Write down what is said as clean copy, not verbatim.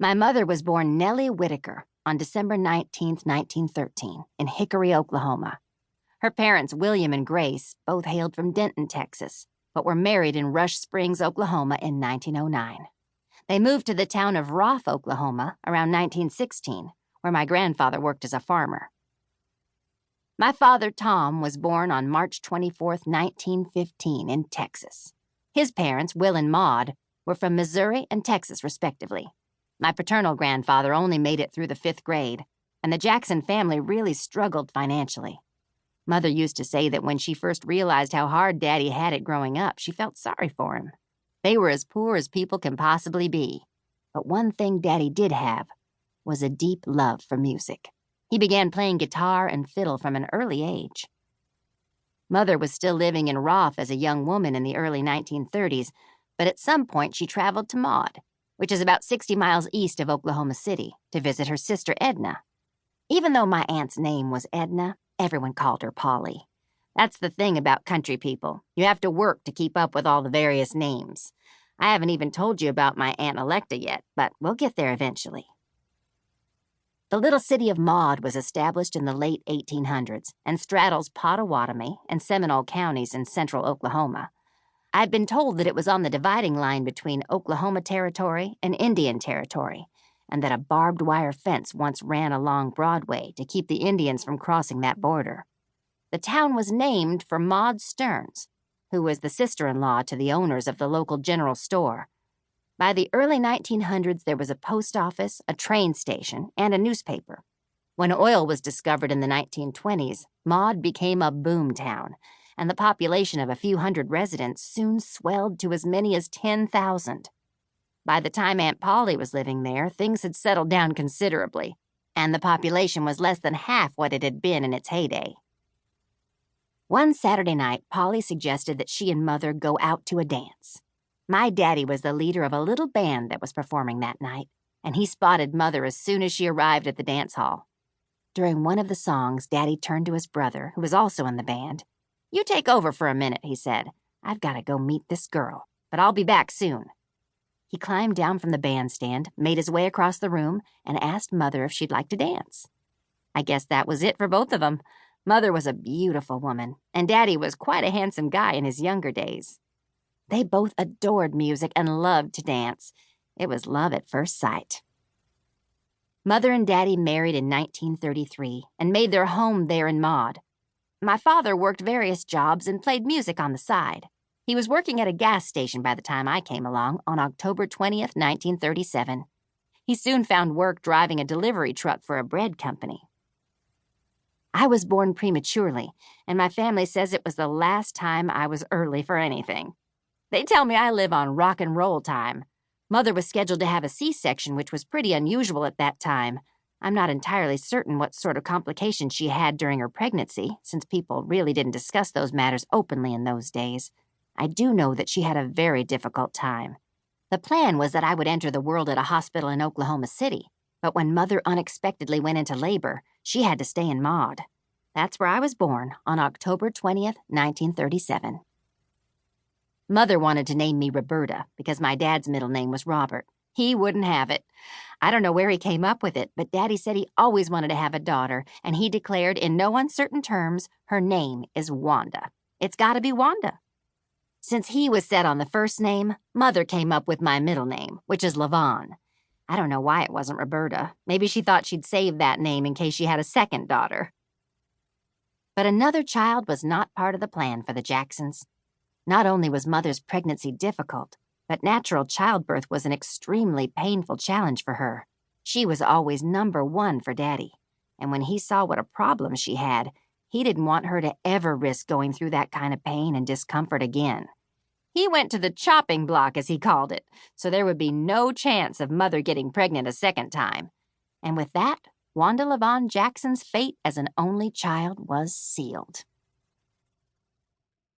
My mother was born Nellie Whitaker on December 19th, 1913, in Hickory, Oklahoma. Her parents, William and Grace, both hailed from Denton, Texas, but were married in Rush Springs, Oklahoma in 1909. They moved to the town of Roth, Oklahoma, around 1916, where my grandfather worked as a farmer. My father, Tom, was born on March 24th, 1915, in Texas. His parents, Will and Maud, were from Missouri and Texas, respectively. My paternal grandfather only made it through the 5th grade, and the Jackson family really struggled financially. Mother used to say that when she first realized how hard Daddy had it growing up, she felt sorry for him. They were as poor as people can possibly be. But one thing Daddy did have was a deep love for music. He began playing guitar and fiddle from an early age. Mother was still living in Roth as a young woman in the early 1930s, but at some point she traveled to Maud, which is about 60 miles east of Oklahoma City, to visit her sister Edna. Even though my aunt's name was Edna, everyone called her Polly. That's the thing about country people. You have to work to keep up with all the various names. I haven't even told you about my Aunt Electa yet, but we'll get there eventually. The little city of Maud was established in the late 1800s and straddles Pottawatomie and Seminole counties in central Oklahoma. I'd been told that it was on the dividing line between Oklahoma Territory and Indian Territory, and that a barbed wire fence once ran along Broadway to keep the Indians from crossing that border. The town was named for Maud Stearns, who was the sister-in-law to the owners of the local general store. By the early 1900s, there was a post office, a train station, and a newspaper. When oil was discovered in the 1920s, Maud became a boom town, and the population of a few hundred residents soon swelled to as many as 10,000. By the time Aunt Polly was living there, things had settled down considerably, and the population was less than half what it had been in its heyday. One Saturday night, Polly suggested that she and Mother go out to a dance. My daddy was the leader of a little band that was performing that night, and he spotted Mother as soon as she arrived at the dance hall. During one of the songs, Daddy turned to his brother, who was also in the band. "You take over for a minute," he said. "I've got to go meet this girl, but I'll be back soon." He climbed down from the bandstand, made his way across the room, and asked Mother if she'd like to dance. I guess that was it for both of them. Mother was a beautiful woman, and Daddy was quite a handsome guy in his younger days. They both adored music and loved to dance. It was love at first sight. Mother and Daddy married in 1933 and made their home there in Maud. My father worked various jobs and played music on the side. He was working at a gas station by the time I came along on October 20th, 1937. He soon found work driving a delivery truck for a bread company. I was born prematurely, and my family says it was the last time I was early for anything. They tell me I live on rock and roll time. Mother was scheduled to have a C-section, which was pretty unusual at that time. I'm not entirely certain what sort of complications she had during her pregnancy, since people really didn't discuss those matters openly in those days. I do know that she had a very difficult time. The plan was that I would enter the world at a hospital in Oklahoma City, but when Mother unexpectedly went into labor, she had to stay in Maud. That's where I was born on October 20th, 1937. Mother wanted to name me Roberta because my dad's middle name was Robert. He wouldn't have it. I don't know where he came up with it, but Daddy said he always wanted to have a daughter, and he declared in no uncertain terms, her name is Wanda. It's got to be Wanda. Since he was set on the first name, Mother came up with my middle name, which is LaVon. I don't know why it wasn't Roberta. Maybe she thought she'd save that name in case she had a second daughter. But another child was not part of the plan for the Jacksons. Not only was Mother's pregnancy difficult, but natural childbirth was an extremely painful challenge for her. She was always number one for Daddy, and when he saw what a problem she had, he didn't want her to ever risk going through that kind of pain and discomfort again. He went to the chopping block, as he called it, so there would be no chance of Mother getting pregnant a second time. And with that, Wanda LaVon Jackson's fate as an only child was sealed.